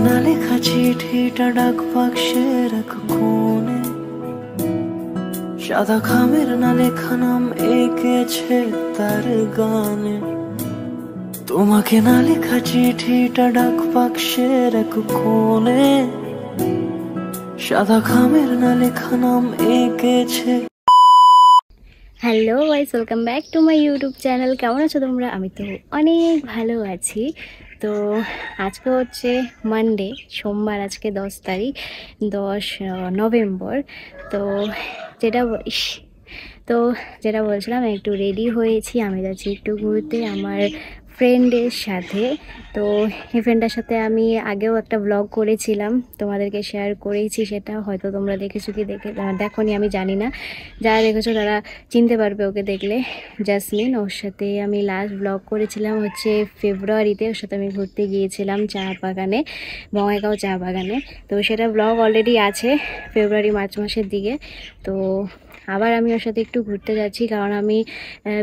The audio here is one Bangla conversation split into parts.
না লেখা চিঠিটা ডাক বাক্সের এক কোণে, সাদা খামের না লেখা নাম এঁকেছে তার গানে। তোমাকে না লেখা চিঠিটা ডাক বাক্সের এক কোণে, সাদা খামের না লেখা নাম এঁকেছে। Hello guys, welcome back to my YouTube channel. কেমন আছো তোমরা? আমি তো অনেক ভালো আছি। তো আজকে হচ্ছে মানডে, সোমবার, আজকে 10 নভেম্বর। তো যেটা বলছিলাম, একটু রেডি হয়েছি, আমি যাচ্ছি একটু ঘুরতে আমার ফ্রেন্ডের সাথে। তো এই ফ্রেন্ডের সাথে আমি আগেও একটা ব্লগ করেছিলাম, তোমাদেরকে শেয়ার করেছি, সেটা হয়তো তোমরা দেখেছো কি দেখোনি আমি জানি না। যারা দেখেছো তারা চিনতে পারবে ওকে দেখলে। জাসমিন, ওর সাথে আমি লাস্ট ব্লগ করেছিলাম হচ্ছে ফেব্রুয়ারিতে। ওর সাথে আমি ঘুরতে গিয়েছিলাম চা বাগানে, বঙ্গাইগাঁও চা বাগানে। তো সেটা ব্লগ অলরেডি আছে ফেব্রুয়ারি মার্চ মাসের দিকে। তো আবার আমি ওর সাথে একটু ঘুরতে যাচ্ছি, কারণ আমি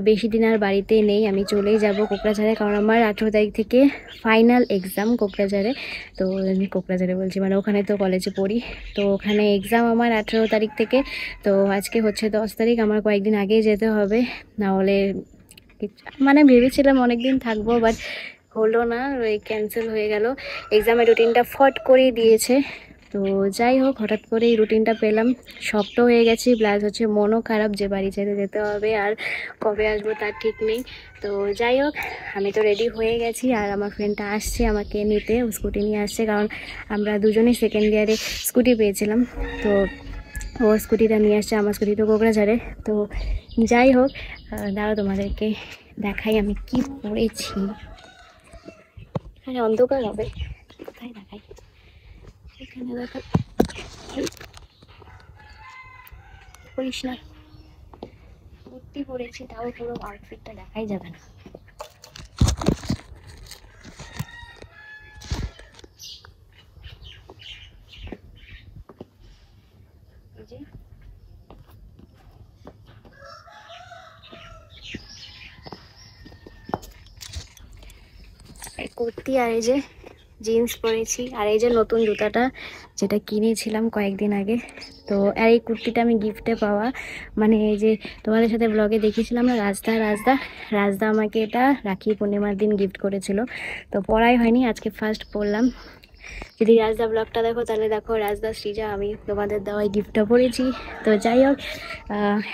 বেশি দিন আর বাড়িতে নেই, আমি চলেই যাব কোকড়াঝাড়ে। কারণ আমার 18 তারিখ থেকে ফাইনাল এক্সাম কোকড়াঝাড়ে। তো আমি কোকড়াঝাড়ে বলছি, মানে ওখানে তো কলেজে পড়ি, তো ওখানে এক্সাম আমার 18 তারিখ থেকে। তো আজকে হচ্ছে 10 তারিখ, আমার কয়েকদিন আগেই যেতে হবে, না হলে মানে ভেবেছিলাম অনেক দিন থাকবো, বাট হলো না, ওই ক্যান্সেল হয়ে গেল। এক্সামের রুটিনটা ফট করে দিয়েছে। তো যাই হোক, হঠাৎ করে এই রুটিনটা পেলাম, শক্ত হয়ে গেছি, প্লাস হচ্ছে মনও খারাপ যে বাড়ি ছেড়ে যেতে হবে, আর কবে আসবো তার ঠিক নেই। তো যাই হোক, আমি তো রেডি হয়ে গেছি, আর আমার ফ্রেন্ডটা আসছে আমাকে নিতে, স্কুটি নিয়ে আসছে, কারণ আমরা দুজনেই সেকেন্ড ইয়ারে স্কুটি পেয়েছিলাম। তো ও স্কুটিটা নিয়ে আসছে, আমার স্কুটি তো কোকড়াঝাড়ে। তো যাই হোক, দাঁড়াও তোমাদেরকে দেখাই আমি কি পড়েছি। এখানে অন্ধকার হবে, কোথায় দেখাই, এখানে দেখা করিস না, কুর্তি পরেছি, তাও পুরো আউটফিটটা দেখাই যাবে না। কুর্তি, আর এই যে জিন্স পরেছি, আর এই যে নতুন জুতাটা যেটা কিনেছিলাম কয়েকদিন আগে। তো আর এই কুর্তিটা আমি গিফটে পাওয়া, মানে এই যে তোমাদের সাথে ব্লগে দেখিয়েছিলাম না, রাজদা আমাকে এটা রাখি পূর্ণিমার দিন গিফট করেছিল। তো পরাই হয়নি, আজকে ফার্স্ট পরলাম। যদি রাজদা ব্লগটা দেখো তাহলে দেখো, রাজদা, সৃজা, আমি তোমাদের দেওয়াই গিফটটা পরেছি। তো যাই হোক,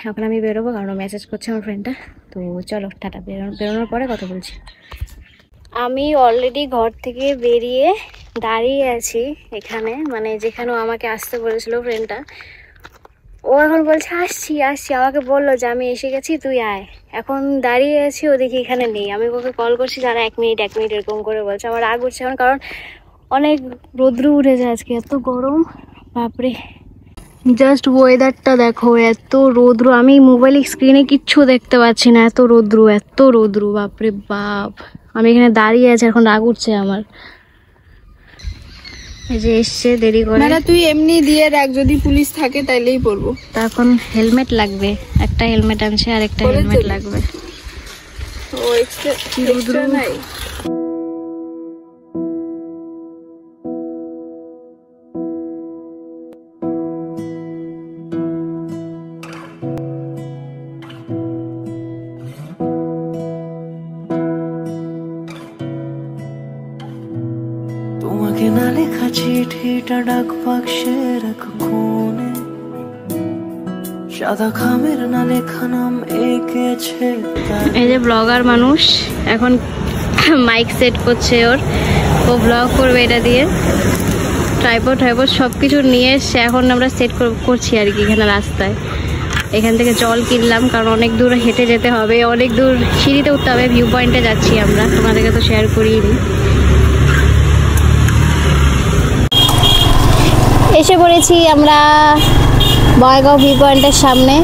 এখন আমি বেরোবো, কারণ মেসেজ করছে আমার ফ্রেন্ডটা। তো চলো টাটা, বেরোনোর পরে কথা বলছি। আমি অলরেডি ঘর থেকে বেরিয়ে দাঁড়িয়ে আছি এখানে, মানে যেখানে আমাকে আসতে বলেছিল ফ্রেন্ডটা। ও এখন বলছে আসছি, আমাকে বললো যে আমি এসে গেছি, তুই আয়। এখন দাঁড়িয়ে আছি, ও দেখি এখানে নেই। আমি ওকে কল করছি, যারা 1 মিনিট এরকম করে বলছে। আমার রাগ উঠছে এখন, কারণ অনেক রৌদ্র উঠেছে আজকে, এত গরম, বাপরে। জাস্ট ওয়েদারটা দেখো, এত রৌদ্র, আমি মোবাইলের স্ক্রিনে কিচ্ছু দেখতে পাচ্ছি না, এত রৌদ্র, বাপরে বাপ। আমি এখানে দাঁড়িয়ে আছি, এখন রাগ উঠছে আমার। এই যে এসছে দেরি করে। মানে তুই এমনি দিয়ে রাখ, যদি পুলিশ থাকে তাইলেই পরবো। তখন হেলমেট লাগবে, একটা হেলমেট আনছে, আর একটা হেলমেট লাগবে। ও এক্সট্রা নাই। তোমাকে না লেখা চিঠিটা ডাক বাক্সের এক কোণে, সাদা খামের না লেখা নাম এঁকেছে। এই যে ব্লগার মানুষ এখন মাইক সেট করছে, ও ব্লগ করবে এটা দিয়ে। ট্রাইপড সব কিছু নিয়ে এসছে, এখন আমরা সেট করছি আর কি এখানে রাস্তায়। এখান থেকে জল কিনলাম, কারণ অনেক দূর হেঁটে যেতে হবে, অনেক দূর সিঁড়িতে উঠতে হবে। ভিউ পয়েন্টে যাচ্ছি আমরা, তোমাদেরকে তো শেয়ার করিনি। এসে পড়েছি আমরা বঙ্গাইগাঁও ভিউ পয়েন্টের সামনে।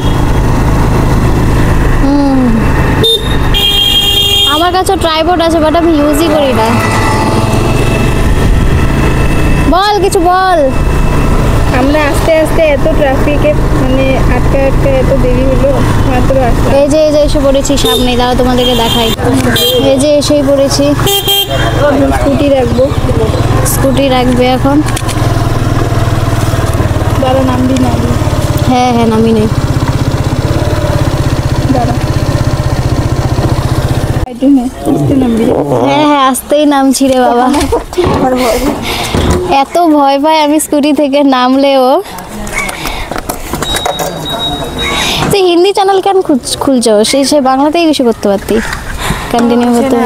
আমার কাছে ট্রাইপড আছে, বাট আমি ইউজই করি না। বল, কিছু বল। আমরা আস্তে আস্তে এত ট্রাফিকে মানে আটকা এত দেরি হলো, মাত্র আসলাম। এই যে এসে পড়েছি সামনে, দাঁড়াও তোমাদেরকে দেখাই। এই যে এসেই পড়েছি। স্কুটি রাখবো। স্কুটি রাখবে এখন? দাঁড়া, নামবি না? হ্যাঁ নামি নেই। দাঁড়া, হ্যাঁ আসতেই নামছি রে বাবা। এত ভয় পায় আমি স্কুটি থেকে নামলেও। তুই হিন্দি চ্যানেল কেন খুলছো? সে বাংলাতেই কিছু করতে পারতি, কন্টিনিউ করতে।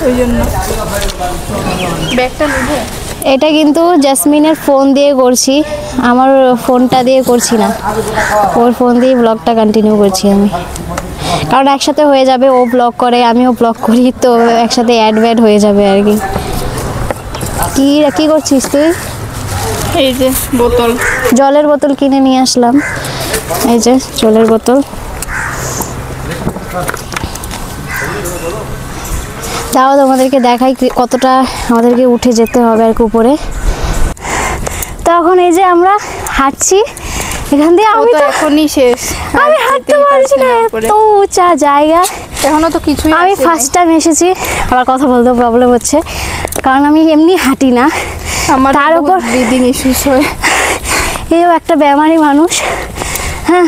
ওই জন্য ব্যাগটা নেবো। এটা কিন্তু জাসমিনের ফোন দিয়ে করছি, আমার ফোনটা দিয়ে করছি না। ওর ফোন দিয়ে ব্লগটা কন্টিনিউ করছি আমি, কারণ একসাথে হয়ে যাবে। ও ব্লগ করে, আমিও ব্লগ করি, তো একসাথে অ্যাড হয়ে যাবে আর কি। কি করছিস তুই? এই যে বোতল, জলের বোতল কিনে নিয়ে আসলাম। এই যে জলের বোতল। তাও তোমাদেরকে দেখাই কতটা আমাদেরকে উঠে যেতে হবে আর কি উপরে। তখন এই যে আমরা হাঁটছি এখান দিয়ে। আমি তো এখনই শেষ, আমি হাঁটতে পারছি না, এত উঁচা জায়গা। এখনো তো কিছুই। আমি ফার্স্ট টাইম এসেছি, আবার কথা বলতে প্রবলেম হচ্ছে, কারণ আমি এমনি হাঁটি না। আমার তার উপর ব্রিদিং ইস্যুস হয়। এও একটা বেমারি মানুষ। হ্যাঁ,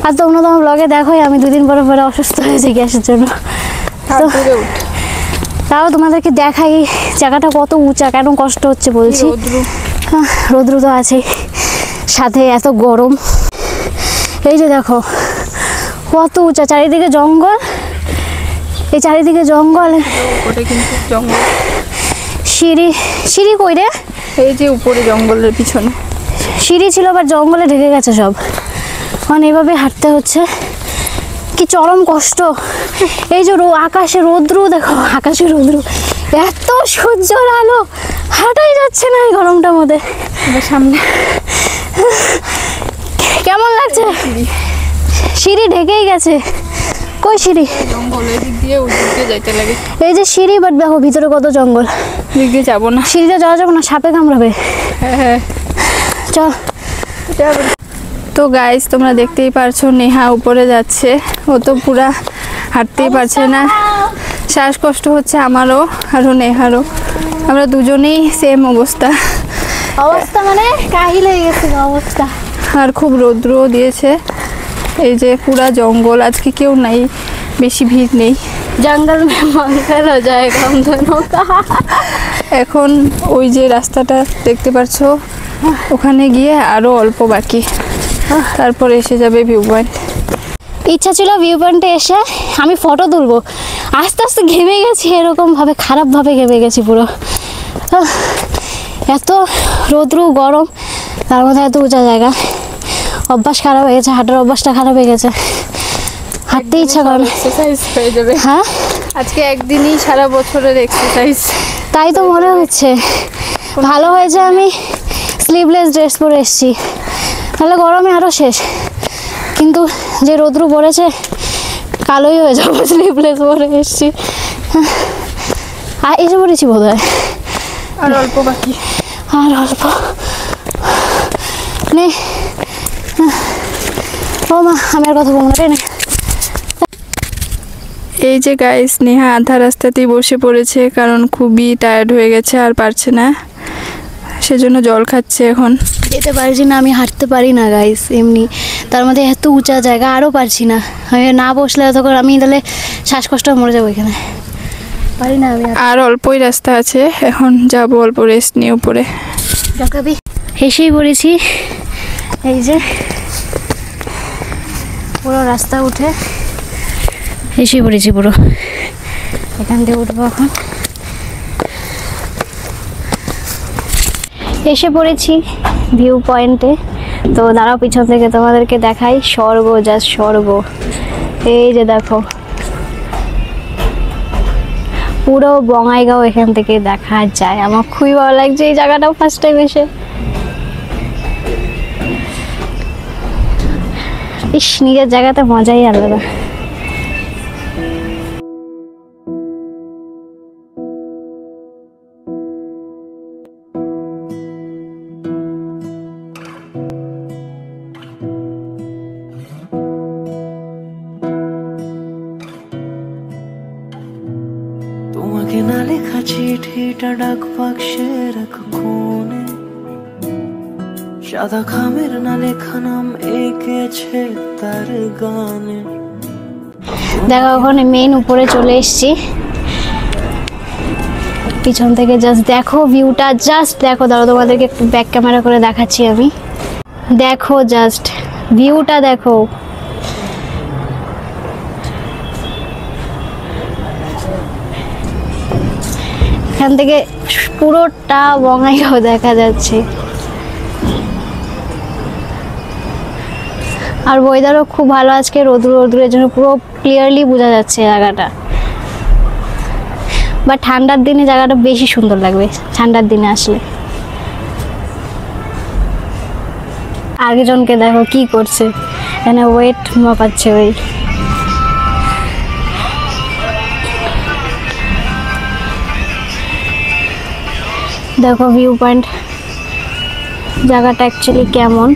আর তোমরা তোমার ব্লগে দেখোই আমি 2 দিন পরে অসুস্থ হয়েছি গ্যাসের জন্য। তো তাও তোমাদেরকে দেখাই জায়গাটা কত উঁচা, কেন কষ্ট হচ্ছে বলছি। রৌদ্র তো আছে, সাথে এত গরম। এই যে দেখো কত উঁচা, চারিদিকে জঙ্গল। এই চারিদিকে জঙ্গল, কিন্তু জঙ্গল। সিঁড়ি কই রে? এই যে উপরে জঙ্গলের পিছনে সিঁড়ি ছিল, আবার জঙ্গলে ঢেকে গেছে সব। মানে এভাবে হাঁটতে হচ্ছে, কি চরম কষ্ট। এই যে আকাশে রৌদ্র দেখো, আকাশে রৌদ্র, এত সূর্যের আলো, হাঁটাই যাচ্ছে না এই গরমটার মধ্যে। সামনে কেমন লাগছে? সিঁড়ি ঢেকেই গেছে। কই সিঁড়ি? জঙ্গলের দিক দিয়ে ওই দিকে যাইতে লাগে। এই যে সিঁড়ি, বাট দেখো ভিতরে কত জঙ্গল। দিক দিয়ে যাবো না, সিঁড়িতে যাওয়া যাবে না, সাপে কামড়াবে। হ্যাঁ চল। তো গাইস তোমরা দেখতেই পারছো, নেহা উপরে যাচ্ছে। ও তো পুরা হাঁটতেই পারছে না, শ্বাসকষ্ট হচ্ছে আমারও আরও নেহারও। আমরা দুজনেই সেম অবস্থা মানে কাহিল হয়ে গেছে অবস্থা। আর খুব রৌদ্রও দিয়েছে। এই যে পুরা জঙ্গল, আজকে কেউ নাই, বেশি ভিড় নেই। জঙ্গল মঙ্গল যায় কম ধনো। এখন ওই যে রাস্তাটা দেখতে পাচ্ছ, ওখানে গিয়ে আরো অল্প বাকি, তারপর এসে যাবে ভিউ পয়েন্ট। ইচ্ছা ছিল ভিউ পয়েন্টে এসে আমি ফটো তুলবো, আস্তে আস্তে ঘেমে গেছি, এরকম ভাবে খারাপ ভাবে ঘেমে গেছি পুরো। এত রৌদ্র গরম, তার মধ্যে এত উঁচা জায়গা, অভ্যাস খারাপ হয়ে গেছে, হাঁটার অভ্যাসটা খারাপ হয়ে গেছে, হাঁটতে ইচ্ছা করে। এক্সারসাইজ হয়ে যাবে। হ্যাঁ, আজকে একদিনই সারা বছরের এক্সারসাইজ। তাই তো মনে হচ্ছে। ভালো হয়েছে আমি স্লিভলেস ড্রেস পরে এসেছি, তাহলে গরমে আরও শেষ। কিন্তু যে রৌদ্র পড়েছে, কালোই হয়ে যাবো স্লিভলেস পরে এসেছি। আর এসে পড়েছি বোধ হয়, আর অল্প বাকি, আর অল্প। নে ও মা, আমি আর কথা বলবো না। এই যে গাইস, নেহা আধা রাস্তাতেই বসে পড়েছে, কারণ খুবই টায়ার্ড হয়ে গেছে, আর পারছে না, সেজন্য জল খাচ্ছে। এখন যেতে পারছি না, আমি হাঁটতে পারি না গাইস এমনি, তার মধ্যে এত উঁচা জায়গা, আরও পারছি না। আমি না বসলে তখন আমি তাহলে শ্বাসকষ্ট মরে যাবো, এখানে পারি না আমি। আর অল্পই রাস্তা আছে, এখন যাবো অল্প রেস্ট নিয়ে উপরে। এসেই পড়েছি, এই যে পুরো রাস্তা উঠে এসেই পড়েছি পুরো। এখান থেকে উঠবো এখন। এসে পড়েছি ভিউ পয়েন্টে। তো দাঁড়াও, পিছন থেকে তোমাদেরকে দেখাই স্বর্গ, জাস্ট স্বর্গ। এই যে দেখো পুরো বঙ্গাইগাঁও এখান থেকে দেখা যায়। আমার খুবই ভালো লাগছে এই জায়গাটাও, ফার্স্ট টাইম এসে। ইস, নিজের জায়গাতে মজাই আলাদা। তোমাকে না লেখা চিঠিটা ডাক বাক্সের এক কোণে, সাদা খামের না লেখা নাম এঁকেছে তার গানে। দেখো ওখানে মেন উপরে চলে এসেছি, পিছন থেকে জাস্ট দেখো ভিউটা, জাস্ট দেখো। দাঁড়াও তোমাদেরকে একটু ব্যাক ক্যামেরা করে দেখাচ্ছি আমি। দেখো জাস্ট ভিউটা দেখো, এখান থেকে পুরোটা বঙ্গাইগাঁও দেখা যাচ্ছে। আর ওয়েদারও খুব ভালো আজকে, রোদ্রের জন্য পুরো ক্লিয়ারলি বোঝা যাচ্ছে জায়গাটা। বা ঠান্ডার দিনে জায়গাটা বেশি সুন্দর লাগবে, ঠান্ডার দিনে আসলে। আরেকজনকে দেখো কি করছে, এখানে ওয়েট মাপাচ্ছে ওই। দেখো ভিউ পয়েন্ট জায়গাটা অ্যাকচুয়ালি কেমন।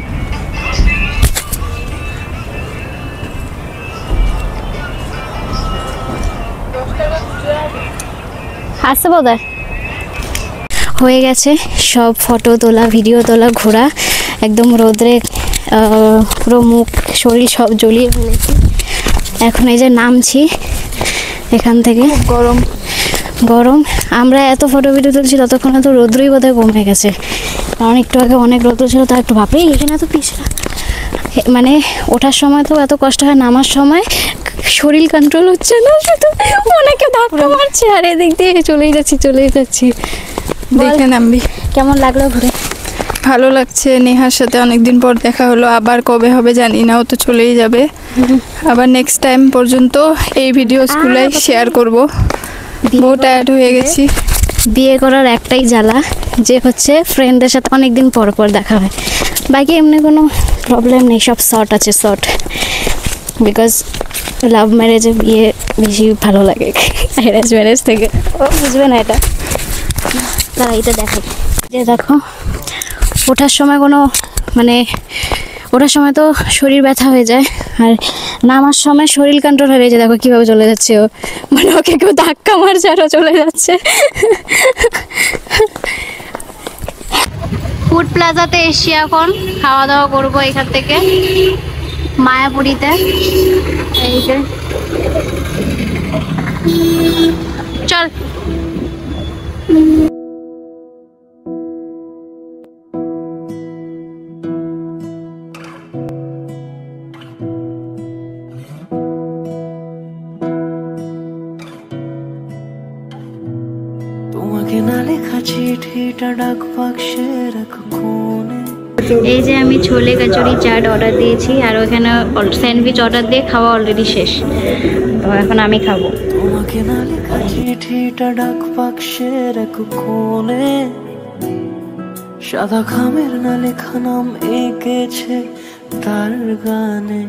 আসতে বোধহয় হয়ে গেছে সব, ফটো তোলা, ভিডিও তোলা, ঘোরা, একদম রোদ্রে পুরো মুখ শরীর সব জ্বলিয়ে ফেলেছি। এখন এই যে নামছি এখান থেকে, গরম গরম। আমরা এত ফটো ভিডিও তুলছি ততক্ষণে তো রোদ্রই বোধহয় কমে গেছে, কারণ একটু আগে অনেক রোদ্র ছিল। তা একটু ভাবি এখানে তো পিছনে, মানে ওঠার সময় তো এত কষ্ট হয়, নামার সময় শরীর কন্ট্রোল হচ্ছে না, শুধু অনেকে ধাক্কা মারছে আর এদিক দিয়ে চলেই যাচ্ছি। দেখে নামবি। কেমন লাগলো ঘুরে? ভালো লাগছে, নেহার সাথে অনেকদিন পর দেখা হলো, আবার কবে হবে জানি না, ও তো চলেই যাবে। আবার নেক্সট টাইম পর্যন্ত এই ভিডিওসগুলাই শেয়ার করব। বহু টায়ার্ড হয়ে গেছি। বিয়ে করার একটাই জ্বালা যে হচ্ছে ফ্রেন্ডদের সাথে অনেকদিন পর পর দেখা হয়, বাকি এমনি কোনো প্রবলেম নেই, সব শর্ট আছে, শর্ট। বিকজ লাভ ম্যারেজে বিয়ে বেশি ভালো লাগে অ্যারেঞ্জ ম্যারেজ থেকে। ও বুঝবে না এটা, তারা এটা দেখে যে দেখো ওঠার সময় কোনো মানে ওঠার সময় তো শরীর ব্যথা হয়ে যায়, আর নামার সময় শরীর কন্ট্রোল হয়ে যায়। দেখো কীভাবে চলে যাচ্ছে ও, মানে ওকে কেউ ধাক্কা মারছে আরও চলে যাচ্ছে। ফুড প্লাজাতে এসছি, এখন খাওয়া দাওয়া করবো এখান থেকে মায়াপুরীতে। এই যে চল। তোমাকে না লেখা চিঠিটা ডাক বাক্সের এক কোণে। এই যে আমি ছোলে কচুরি চাট অর্ডার দিয়েছি, আর ওখানে স্যান্ডউইচ অর্ডার দিয়ে খাওয়া অলরেডি শেষ, তো এখন আমি খাবো। তোমাকে না লেখা চিঠিটা ডাক বাক্সের এক কোণে, সাদা খামের না লেখা নাম এঁকেছে তার গানে।